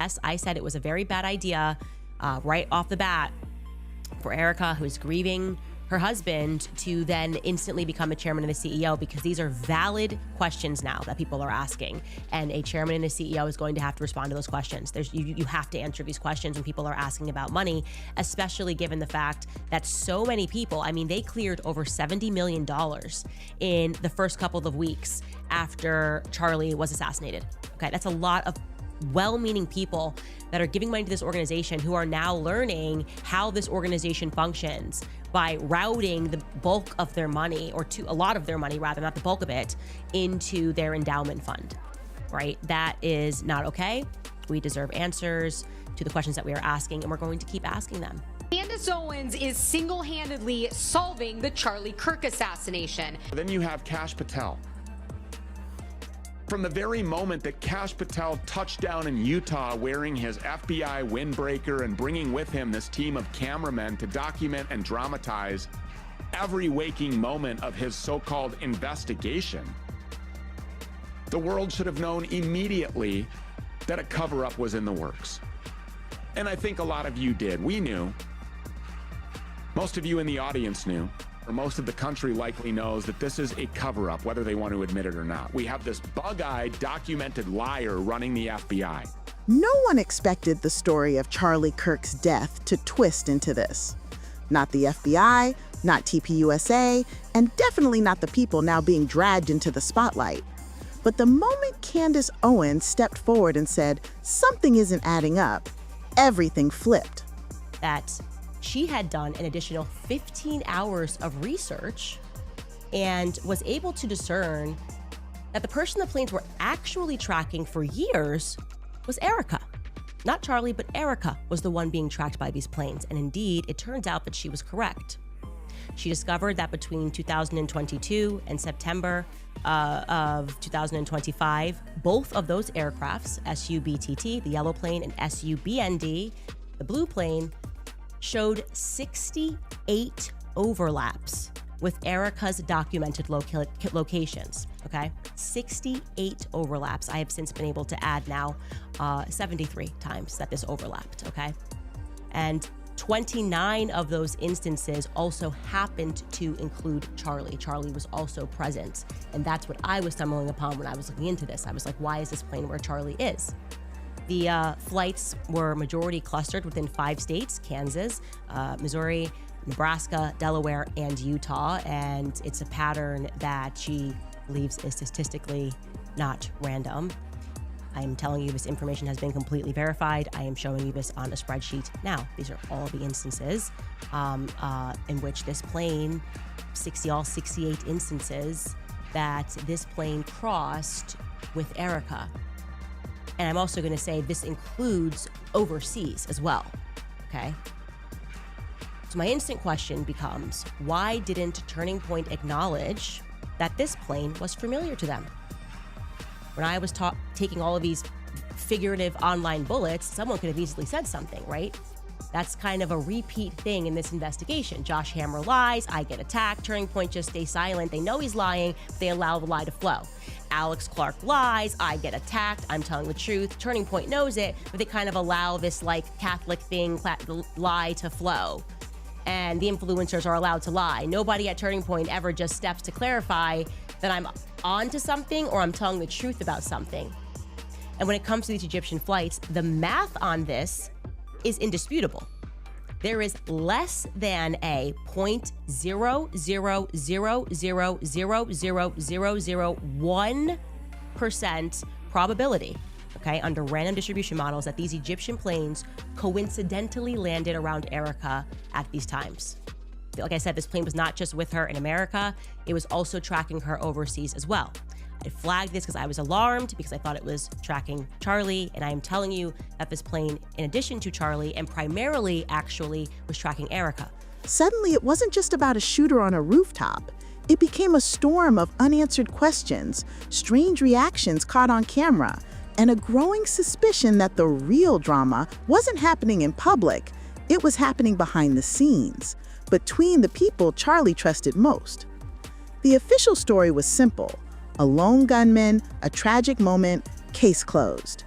yes, I said it was a very bad idea right off the bat for Erika, who's grieving her husband, to then instantly become a chairman and a CEO, because these are valid questions now that people are asking. And a chairman and a CEO is going to have to respond to those questions. You have to answer these questions when people are asking about money, especially given the fact that so many people, I mean, they cleared over $70 million in the first couple of weeks after Charlie was assassinated. Okay, that's a lot of well-meaning people that are giving money to this organization, who are now learning how this organization functions by routing the bulk of their money, or to a lot of their money rather, not the bulk of it, into their endowment fund, right? That is not okay. We deserve answers to the questions that we are asking, and we're going to keep asking them. Candace Owens is single-handedly solving the Charlie Kirk assassination. Then you have Kash Patel. From the very moment that Kash Patel touched down in Utah wearing his FBI windbreaker and bringing with him this team of cameramen to document and dramatize every waking moment of his so-called investigation, the world should have known immediately that a cover-up was in the works. And I think a lot of you did. We knew. Most of you in the audience knew. Or most of the country likely knows that this is a cover-up, whether they want to admit it or not. We have this bug-eyed, documented liar running the FBI. No one expected the story of Charlie Kirk's death to twist into this. Not the FBI, not TPUSA, and definitely not the people now being dragged into the spotlight. But the moment Candace Owens stepped forward and said, something isn't adding up, everything flipped. That she had done an additional 15 hours of research and was able to discern that the person the planes were actually tracking for years was Erika. Not Charlie, but Erika was the one being tracked by these planes. And indeed, it turns out that she was correct. She discovered that between 2022 and September of 2025, both of those aircrafts, SU-BTT, the yellow plane, and SU-BND, the blue plane, showed 68 overlaps with Erika's documented locations, okay? 68 overlaps. I have since been able to add now 73 times that this overlapped, okay? And 29 of those instances also happened to include Charlie. Charlie was also present. And that's what I was stumbling upon when I was looking into this. I was like, why is this plane where Charlie is? The flights were majority clustered within 5 states: Kansas, Missouri, Nebraska, Delaware, and Utah. And it's a pattern that she believes is statistically not random. I am telling you this information has been completely verified. I am showing you this on a spreadsheet now. These are all the instances in which this plane, all 68 instances that this plane crossed with Erika. And I'm also going to say this includes overseas as well, okay? So my instant question becomes, why didn't Turning Point acknowledge that this plane was familiar to them? When I was taking all of these figurative online bullets, someone could have easily said something, right? That's kind of a repeat thing in this investigation. Josh Hammer lies, I get attacked, Turning Point just stays silent. They know he's lying, but they allow the lie to flow. Alex Clark lies, I get attacked, I'm telling the truth. Turning Point knows it, but they kind of allow this like Catholic thing, lie to flow. And the influencers are allowed to lie. Nobody at Turning Point ever just steps to clarify that I'm onto something or I'm telling the truth about something. And when it comes to these Egyptian flights, the math on this is indisputable. There is less than a 0.00000001% probability, okay, under random distribution models, that these Egyptian planes coincidentally landed around Erika at these times. Like I said, this plane was not just with her in America, it was also tracking her overseas as well. I flagged this because I was alarmed because I thought it was tracking Charlie, and I am telling you that this plane, in addition to Charlie, and primarily actually, was tracking Erika. Suddenly, it wasn't just about a shooter on a rooftop. It became a storm of unanswered questions, strange reactions caught on camera, and a growing suspicion that the real drama wasn't happening in public, it was happening behind the scenes, between the people Charlie trusted most. The official story was simple: a lone gunman, a tragic moment, case closed.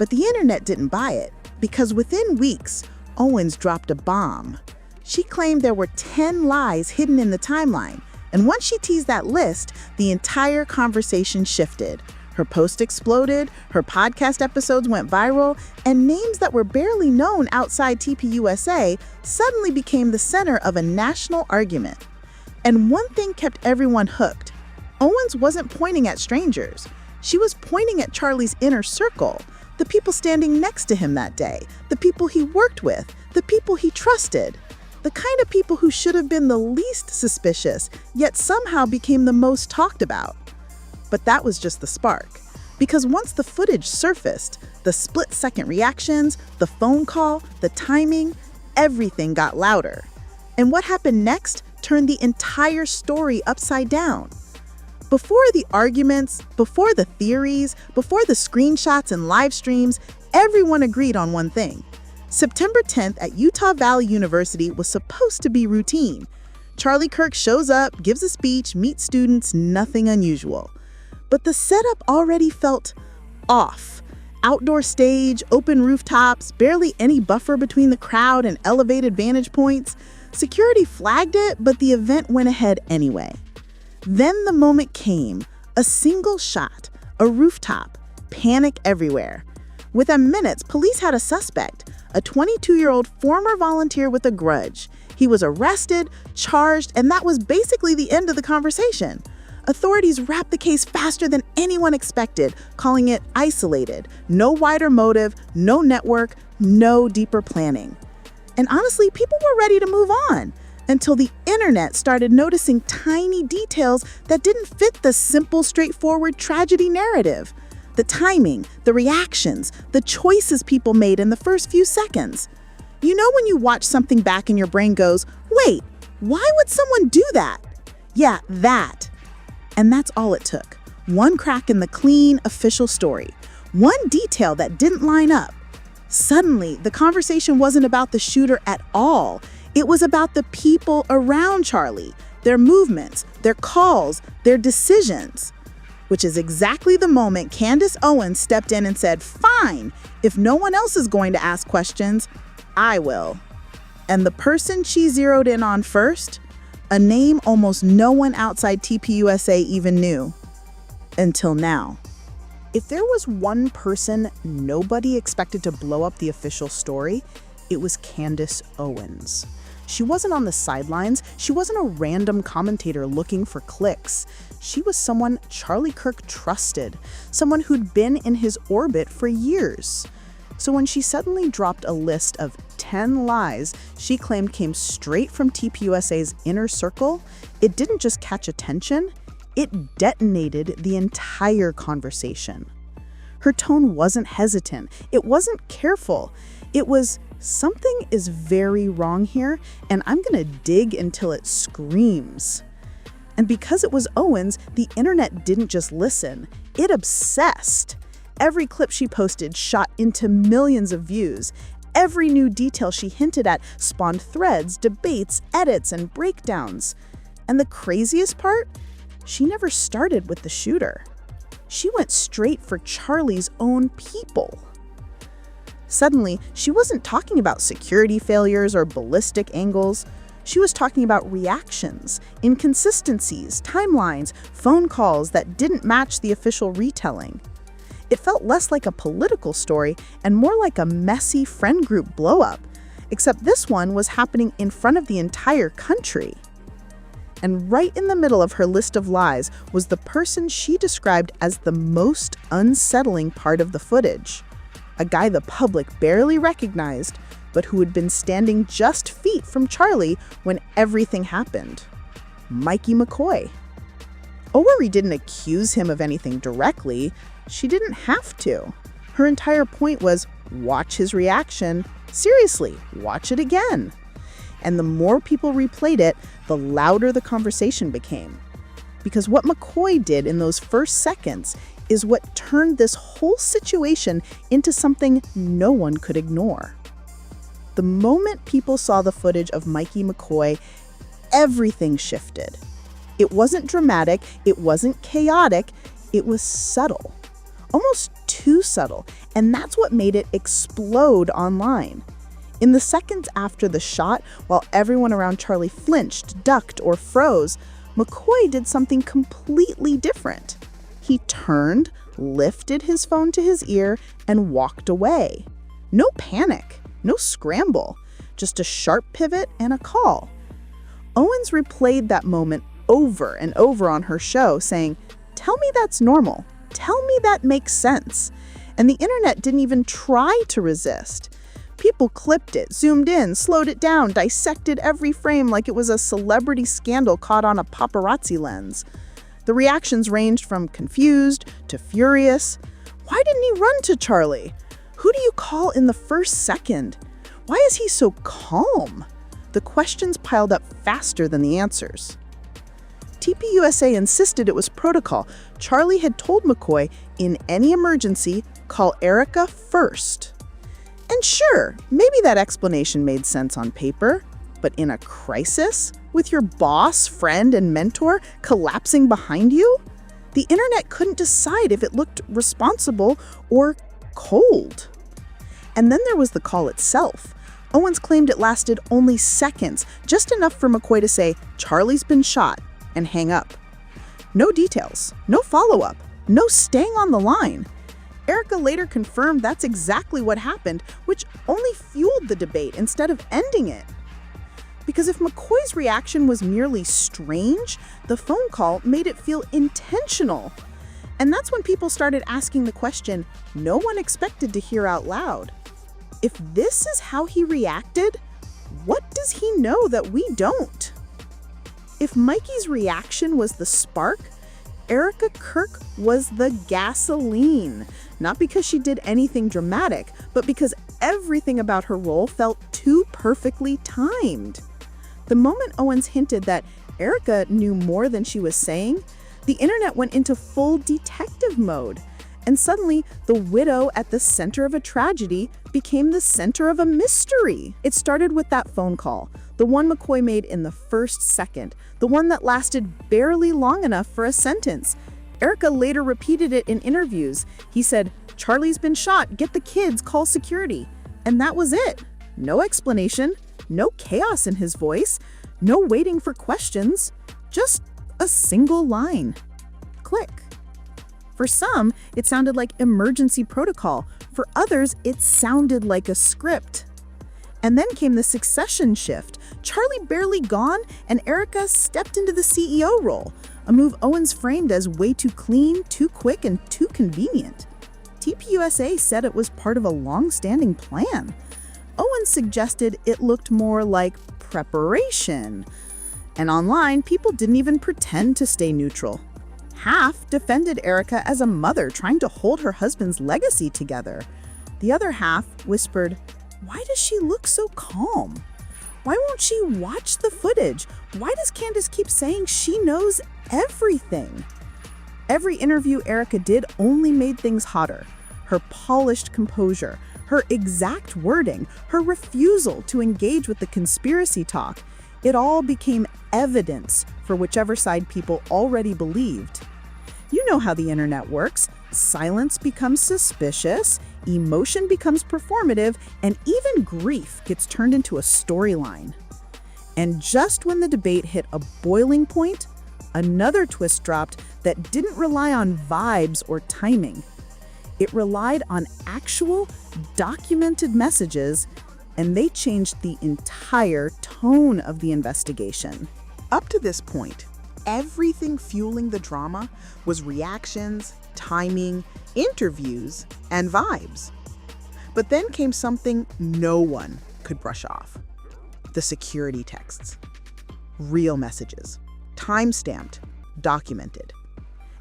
But the internet didn't buy it, because within weeks, Owens dropped a bomb. She claimed there were 10 lies hidden in the timeline, and once she teased that list, the entire conversation shifted. Her post exploded, her podcast episodes went viral, and names that were barely known outside TPUSA suddenly became the center of a national argument. And one thing kept everyone hooked. Owens wasn't pointing at strangers. She was pointing at Charlie's inner circle, the people standing next to him that day, the people he worked with, the people he trusted, the kind of people who should have been the least suspicious, yet somehow became the most talked about. But that was just the spark. Because once the footage surfaced, the split-second reactions, the phone call, the timing, everything got louder. And what happened next turned the entire story upside down. Before the arguments, before the theories, before the screenshots and live streams, everyone agreed on one thing. September 10th at Utah Valley University was supposed to be routine. Charlie Kirk shows up, gives a speech, meets students, nothing unusual. But the setup already felt off. Outdoor stage, open rooftops, barely any buffer between the crowd and elevated vantage points. Security flagged it, but the event went ahead anyway. Then the moment came, a single shot, a rooftop, panic everywhere. Within minutes, police had a suspect, a 22-year-old former volunteer with a grudge. He was arrested, charged, and that was basically the end of the conversation. Authorities wrapped the case faster than anyone expected, calling it isolated. No wider motive, no network, no deeper planning. And honestly, people were ready to move on until the internet started noticing tiny details that didn't fit the simple, straightforward tragedy narrative. The timing, the reactions, the choices people made in the first few seconds. You know when you watch something back and your brain goes, wait, why would someone do that? Yeah, that. And that's all it took. One crack in the clean, official story. One detail that didn't line up. Suddenly, the conversation wasn't about the shooter at all. It was about the people around Charlie, their movements, their calls, their decisions. Which is exactly the moment Candace Owens stepped in and said, fine, if no one else is going to ask questions, I will. And the person she zeroed in on first, a name almost no one outside TPUSA even knew. Until now. If there was one person nobody expected to blow up the official story, it was Candace Owens. She wasn't on the sidelines. She wasn't a random commentator looking for clicks. She was someone Charlie Kirk trusted, someone who'd been in his orbit for years. So when she suddenly dropped a list of 10 lies she claimed came straight from TPUSA's inner circle, it didn't just catch attention, it detonated the entire conversation. Her tone wasn't hesitant, it wasn't careful, it was, something is very wrong here, and I'm gonna dig until it screams. And because it was Owens, the internet didn't just listen, it obsessed. Every clip she posted shot into millions of views. Every new detail she hinted at spawned threads, debates, edits, and breakdowns. And the craziest part? She never started with the shooter. She went straight for Charlie's own people. Suddenly, she wasn't talking about security failures or ballistic angles. She was talking about reactions, inconsistencies, timelines, phone calls that didn't match the official retelling. It felt less like a political story and more like a messy friend group blow-up, except this one was happening in front of the entire country. And right in the middle of her list of lies was the person she described as the most unsettling part of the footage. A guy the public barely recognized, but who had been standing just feet from Charlie when everything happened. Mikey McKoy. Oweri didn't accuse him of anything directly. She didn't have to. Her entire point was, watch his reaction. Seriously, watch it again. And the more people replayed it, the louder the conversation became. Because what McKoy did in those first seconds is what turned this whole situation into something no one could ignore. The moment people saw the footage of Mikey McKoy, everything shifted. It wasn't dramatic, it wasn't chaotic, it was subtle. almost too subtle, and that's what made it explode online. In the seconds after the shot, while everyone around Charlie flinched, ducked, or froze, McKoy did something completely different. He turned, lifted his phone to his ear, and walked away. No panic, no scramble, just a sharp pivot and a call. Owens replayed that moment over and over on her show, saying, "Tell me that's normal. Tell me that makes sense." And the internet didn't even try to resist. People clipped it, zoomed in, slowed it down, dissected every frame like it was a celebrity scandal caught on a paparazzi lens. The reactions ranged from confused to furious. Why didn't he run to Charlie? Who do you call in the first second? Why is he so calm? The questions piled up faster than the answers. TPUSA insisted it was protocol. Charlie had told McKoy, in any emergency, call Erika first. And sure, maybe that explanation made sense on paper, but in a crisis, with your boss, friend, and mentor collapsing behind you, the internet couldn't decide if it looked responsible or cold. And then there was the call itself. Owens claimed it lasted only seconds, just enough for McKoy to say, "Charlie's been shot," and hang up. No details, no follow-up, no staying on the line. Erika later confirmed that's exactly what happened, which only fueled the debate instead of ending it. Because if McKoy's reaction was merely strange, the phone call made it feel intentional. And that's when people started asking the question no one expected to hear out loud. If this is how he reacted, what does he know that we don't? If Mikey's reaction was the spark, Erika Kirk was the gasoline. Not because she did anything dramatic, but because everything about her role felt too perfectly timed. The moment Owens hinted that Erika knew more than she was saying, the internet went into full detective mode. And suddenly, the widow at the center of a tragedy became the center of a mystery. It started with that phone call, the one McKoy made in the first second, the one that lasted barely long enough for a sentence. Erika later repeated it in interviews. He said, "Charlie's been shot, get the kids, call security." And that was it. No explanation, no chaos in his voice, no waiting for questions, just a single line. Click. For some, it sounded like emergency protocol. For others, it sounded like a script. And then came the succession shift. Charlie barely gone, and Erika stepped into the CEO role, a move Owens framed as way too clean, too quick, and too convenient. TPUSA said it was part of a long-standing plan. Owens suggested it looked more like preparation. And online, people didn't even pretend to stay neutral. Half defended Erika as a mother trying to hold her husband's legacy together. The other half whispered, "Why does she look so calm? Why won't she watch the footage? Why does Candace keep saying she knows everything?" Every interview Erika did only made things hotter. Her polished composure, her exact wording, her refusal to engage with the conspiracy talk, it all became evidence for whichever side people already believed. You know how the internet works. Silence becomes suspicious, emotion becomes performative, and even grief gets turned into a storyline. And just when the debate hit a boiling point, another twist dropped that didn't rely on vibes or timing. It relied on actual, documented messages, and they changed the entire tone of the investigation. Up to this point, everything fueling the drama was reactions, timing, interviews, and vibes. But then came something no one could brush off: the security texts. Real messages, time-stamped, documented.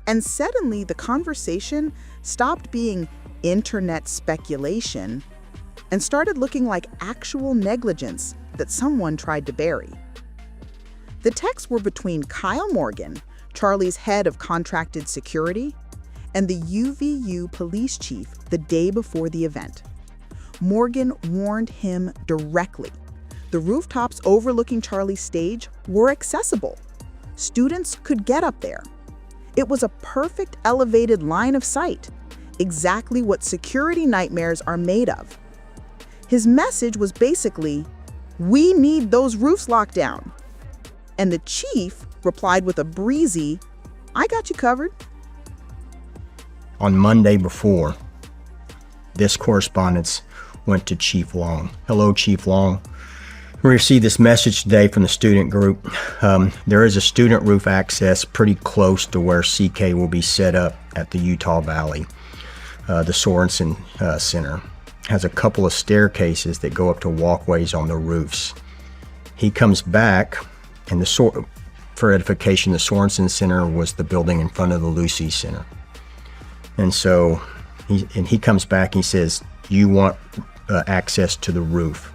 And suddenly the conversation stopped being internet speculation and started looking like actual negligence that someone tried to bury. The texts were between Kyle Morgan, Charlie's head of contracted security, and the UVU police chief the day before the event. Morgan warned him directly. The rooftops overlooking Charlie's stage were accessible. Students could get up there. It was a perfect elevated line of sight. exactly what security nightmares are made of. His message was basically, "We need those roofs locked down." And the chief replied with a breezy, "I got you covered." On Monday before, this correspondence went to Chief Long. "Hello, Chief Long. We received this message today from the student group. There is a student roof access pretty close to where CK will be set up at the Utah Valley. The Sorensen Center has a couple of staircases that go up to walkways on the roofs." He comes back, and for edification, the Sorensen Center was the building in front of the Lucy Center. And so he comes back and he says, "You want access to the roof?"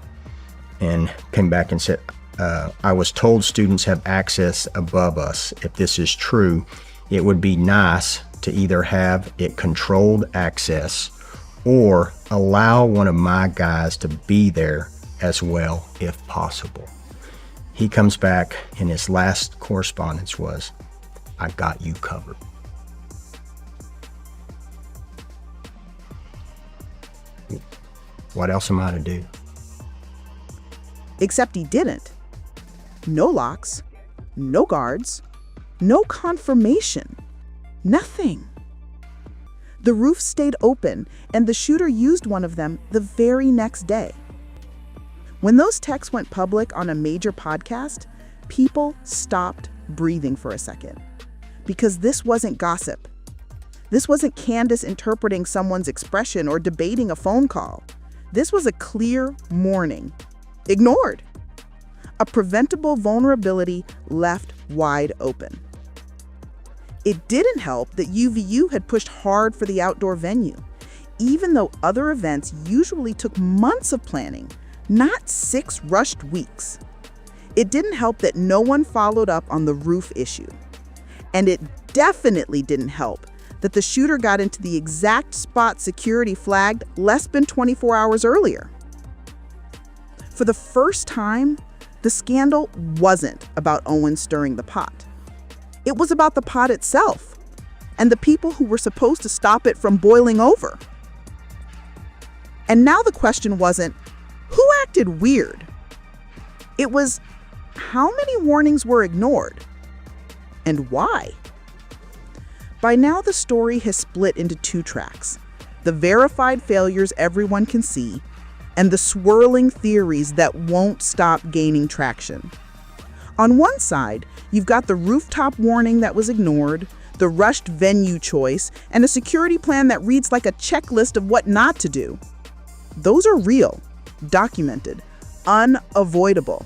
And came back and said, "I was told students have access above us. If this is true, it would be nice to either have it controlled access or allow one of my guys to be there as well if possible." He comes back and his last correspondence was, "I got you covered." What else am I to do? Except he didn't. No locks, no guards, no confirmation, nothing. The roof stayed open, and the shooter used one of them the very next day. When those texts went public on a major podcast, people stopped breathing for a second. Because this wasn't gossip. This wasn't Candace interpreting someone's expression or debating a phone call. This was a clear warning. Ignored. A preventable vulnerability left wide open. It didn't help that UVU had pushed hard for the outdoor venue, even though other events usually took months of planning, not 6 rushed weeks. It didn't help that no one followed up on the roof issue. And it definitely didn't help that the shooter got into the exact spot security flagged less than 24 hours earlier. For the first time, the scandal wasn't about Owens stirring the pot. It was about the pot itself and the people who were supposed to stop it from boiling over. And now the question wasn't, who acted weird? It was, how many warnings were ignored? And why? By now, the story has split into 2 tracks: the verified failures everyone can see, and the swirling theories that won't stop gaining traction. On one side, you've got the rooftop warning that was ignored, the rushed venue choice, and a security plan that reads like a checklist of what not to do. Those are real, documented, unavoidable.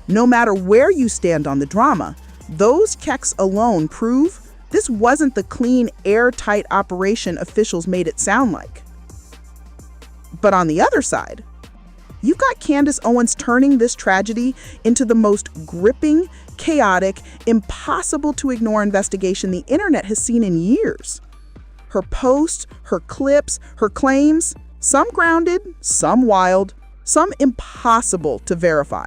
No matter where you stand on the drama, those checks alone prove this wasn't the clean, airtight operation officials made it sound like. But on the other side, you've got Candace Owens turning this tragedy into the most gripping, chaotic, impossible to ignore investigation the internet has seen in years. Her posts, her clips, her claims, some grounded, some wild, some impossible to verify,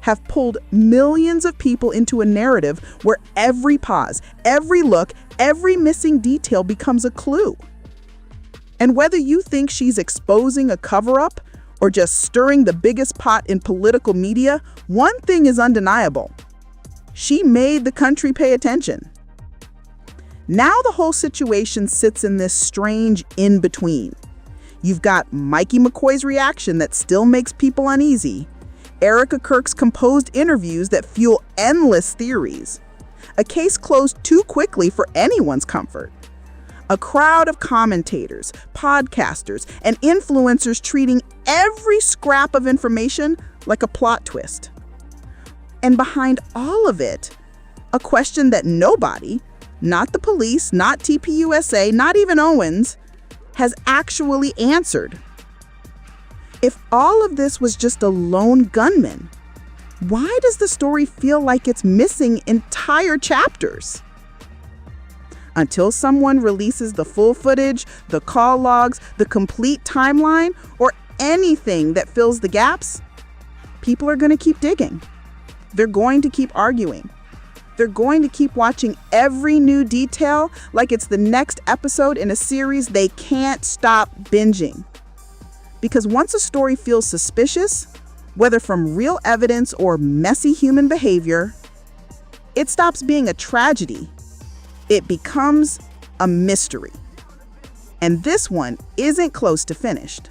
have pulled millions of people into a narrative where every pause, every look, every missing detail becomes a clue. And whether you think she's exposing a cover-up or just stirring the biggest pot in political media, one thing is undeniable. She made the country pay attention. Now the whole situation sits in this strange in-between. You've got Mikey McKoy's reaction that still makes people uneasy, Erika Kirk's composed interviews that fuel endless theories, a case closed too quickly for anyone's comfort, a crowd of commentators, podcasters, and influencers treating every scrap of information like a plot twist. And behind all of it, a question that nobody, not the police, not TPUSA, not even Owens, has actually answered. If all of this was just a lone gunman, why does the story feel like it's missing entire chapters? Until someone releases the full footage, the call logs, the complete timeline, or anything that fills the gaps, people are going to keep digging. They're going to keep arguing. They're going to keep watching every new detail like it's the next episode in a series they can't stop binging. Because once a story feels suspicious, whether from real evidence or messy human behavior, it stops being a tragedy. It becomes a mystery. And this one isn't close to finished.